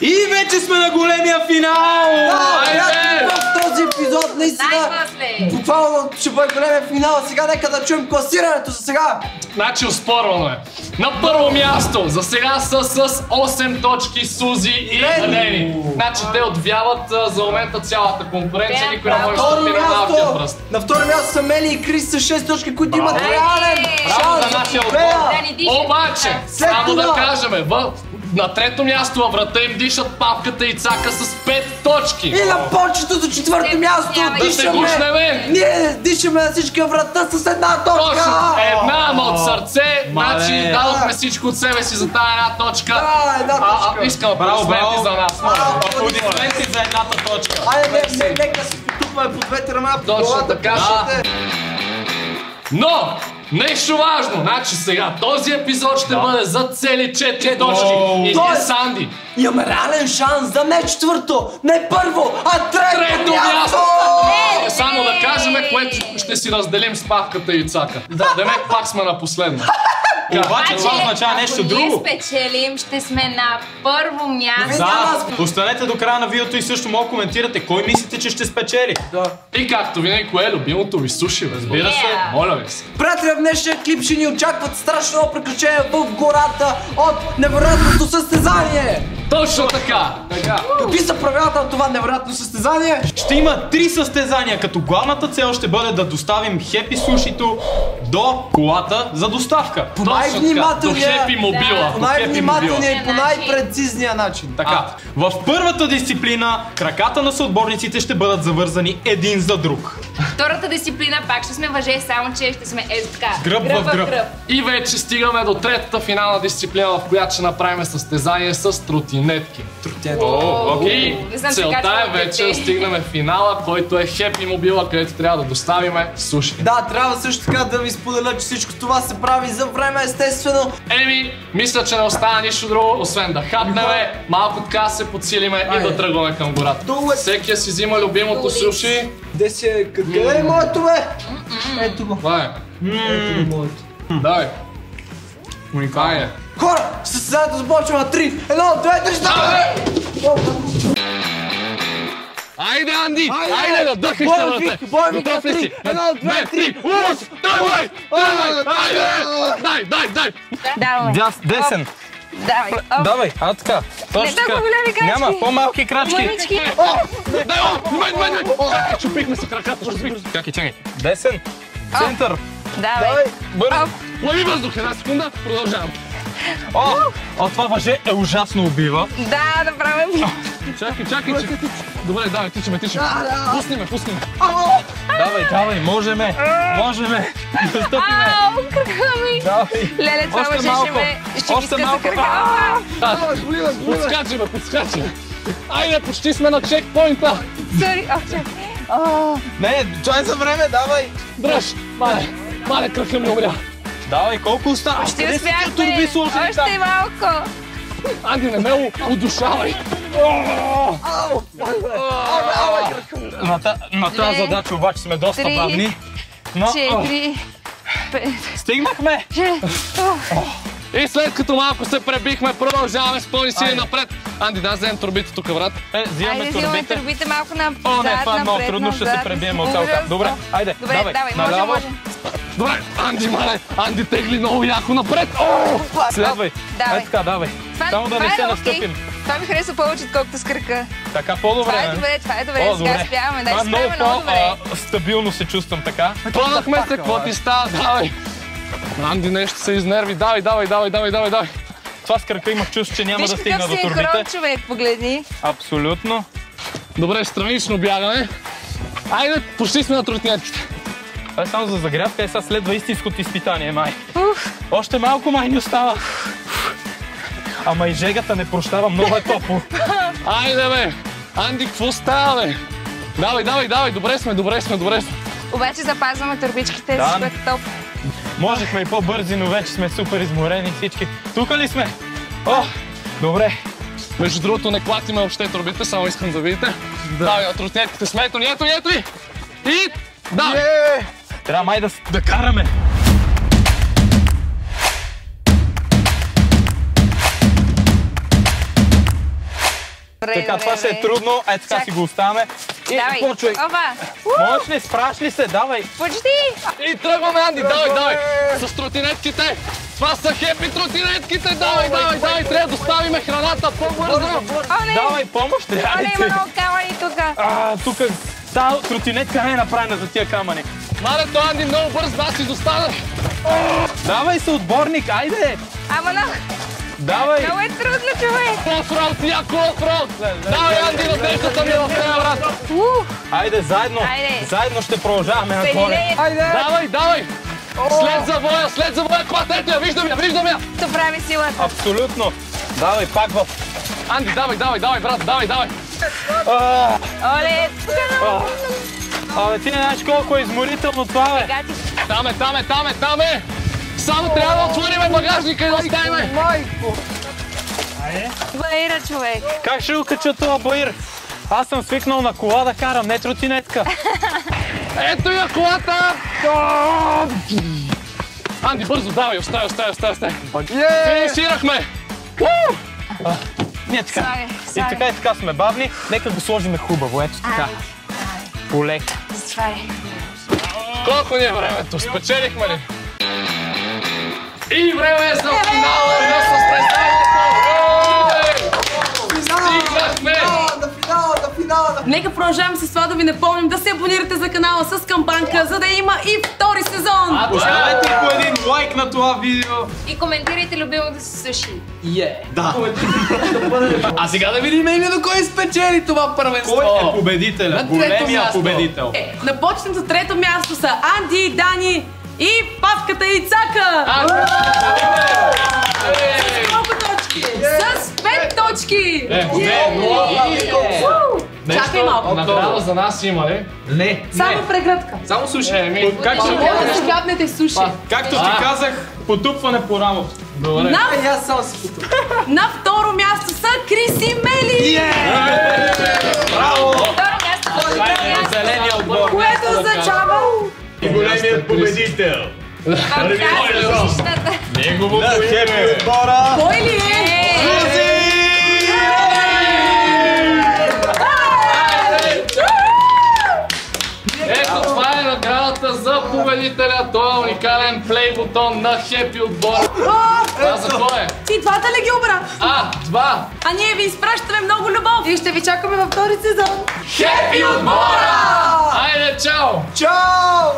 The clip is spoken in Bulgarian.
И вече сме на големия финал! В този епизод наистина буквално ще бъде големия финал. Сега нека да чуем класирането за сега. Значи оспорвано е. На първо място, за сега са с 8 точки Сузи и Лени. Значи те отвяват за момента цялата конкуренция, никой не може да стъпи на малкия пръст. На второ място са Мели и Крис с 6 точки, които имат реален шанс да успеят. Обаче, само да кажем, на трето място във врата им дишат Павката и Цака с 5 точки. И на почетото четвърто място дишаме. Ние дишаме на всички във врата с една точка. Точно, една от сърце. Значи дадохме всичко от себе си за тази една точка. Да, една точка. Искам аплодисменти за нас. Аплодисменти за едната точка. Айде, нека си потупваме по двете ръма по главата. Но, нещо важно, значи сега този епизод ще бъде за цели 4 точки. И ние Санди. Имаме реален шанс да не четвърто, не първо, а трето място! Само да кажем, което ще си разделим с Павката и Цака. Демек пак сме на последно. Обаче това означава нещо друго. Ако ние спечелим, ще сме на първо място. Да, останете до края на видеото и също мога коментирате кой мислите, че ще спечели. И както винаги, кое е любимото ви суши, разбира се, моля ви се. Приятели, в днешния клип ще ни очакват страшно много приключения в гората от невероятното състезание. Точно така. Какви са правилата на това невероятно състезание? Ще има 3 състезания, като главната цел ще бъде да доставим Хепи Сушито до колата за доставка. По най-внимателния, до Хепи Мобила. по най-внимателния и по най-прецизния начин. Така, в първата дисциплина краката на съотборниците ще бъдат завързани един за друг. Втората дисциплина пак ще сме въже, само че ще сме така. Гръб в гръб. И вече стигаме до третата финална дисциплина, в която ще направим състезание с тротинетки. И целта е вече да стигнем финала, който е Хепи Мобила, където трябва да доставиме суши. Да, трябва също така да ви споделя, че всичко това се прави за време, естествено. Мисля, че не остана нищо друго, освен да хапнеме, малко така се подсилиме и да тръгваме към гората. Всеки си взима любимото суши. Къде е моето, бе? Ето го. Това е. Ето го моето. Давай. Уникално. Хора, състезанието започва на 3, 1, 2, 3, ставай! Айде, Анди! Айде да дъхнеш на ръце! Готов ли си? 1, 2, 3, давай! Дай! Давай. Десен. Давай. Давай, така. Точно така. Няма, по-малки крачки. Дай! Чупихме се краката. Чакай. Десен. Център. Давай. Бързо. Лови въздух, една секунда. Продължавам. Това въже е ужасно убива. Да, направим. Чакай. Добре, давай, тичаме. Пусни ме. Давай, можеме. Да стъпиме. Крака ми. Леле, това въже ще ме изчистка за крака. Подскачи. Айде, почти сме на чекпоинта. Сори, Не, това е за време, давай. Дръж, мале, крака ми умря. Давай, колко остава? ще успяхме. Още малко. Анди, не ме удушавай. На тази задача обаче сме доста бавни. 4, 5. Стигнахме. И след като малко се пребихме, продължаваме с пълни сили напред. Анди, да вземем турбите тук, брат. Взимаме турбите малко напред. Не, това е много трудно, ще се пребием от цялата. Добре, айде, давай, може. Добре, Анди тегли много яко напред. Следвай. Така, давай. Само да не се настъпим. Това ми харесва повече, отколкото с кръка. Така, по-добре. Това е добре, сега спяваме. Дай спяваме много добре. Стабилно се чувствам така. Пълнахме се, какво ти става? Давай. Анди нещо се изнерви. Давай. Това с кръка имах чувство, че няма да стигна до турбите. Виж какъв синхрон, човек, погледни. Абсолютно. Добре, странично бягаме. Айде, почти сме на тротинетките. Това е само за загрявка, сега следва истинското изпитание, май. Още малко май ни остава. Ама и жегата не прощава, много е топло. Айде, бе! Анди, какво става, бе? Давай, добре сме. Обаче запазваме турбичките, защото е топ. Можехме и по-бързи, но вече сме супер изморени всички. Тука ли сме? Добре. Между другото, не клатиме въобще турбите, само искам да видите. Давай, на тротинетките сме, ето ни. И давай! Трябва май да караме. Така, това ще е трудно. Ето така си го оставяме. И почвай. Можеш ли, спраш ли се? Давай. Почти. И тръгваме, Анди, давай. С тротинетките. Това са хепи тротинетките. Давай. Трябва да доставиме храната по-бързо. Давай, помощ трябва ли ти? Има много камъни тук. Тук тази тротинетка не е направена за тия камъни. Малето, Анди, много бърз, аз изостана. Давай се, отборник, айде. Ама много. Давай. Много е трудно, човек. Офроуд, яко офроуд. Давай, Анди, надеждата ми в нея, брат. Айде, заедно ще продължаваме нагоре. Давай. След завоя, колата, ето я, виждам я. То прави силата. Абсолютно. Давай, пак в... Анди, давай, брат, давай. Оле, Абе, ти не знаеш колко е изморително това, бе. Там е. Само трябва да отвориме багажника и да оставиме. Баира, човек. Как ще го кача това баир? Аз съм свикнал на кола да карам, не тротинетка. Ето я колата! Анди, бързо, давай, остави. Финиширахме! Ние така. И така сме бавни. Нека го сложиме хубаво, ето така. Полек. Колко ни е времето? Спечелихме ли? И време е за финала на състезанието! Стигнахме! Финала! Нека продължаваме с това да ви напомним да се абонирате за канала с камбанка, за да има и втори сезон! Оставете по един лайк на това видео. И коментирайте любимото си суши. Да. А сега да видим именно кой спечели това първенство! Кой е победителя? Големия победител. На почетното трето място са Анди, Дани и Павката и Цака! Колко точки? С 5 точки! Чакай малко. Награда за нас има ли? Не. Само прегръдка. Само суши. Как ще Може да си гапнете суши. Както ти казах, потупване по рамото. Добре. На второ място са Крис и Мели! Браво! Второ място. Зеления отбор. Което означава... И големият победител. Неговото име. Кой ли е? Ето това е наградата за победителя. Той е уникален плей бутон на Хепи отбора. Това за кой е? Ти двата ли ги обра? Два. А ние ви изпращаме много любов и ще ви чакаме във втори сезон. Хепи отбора! Айде, чао! Чао!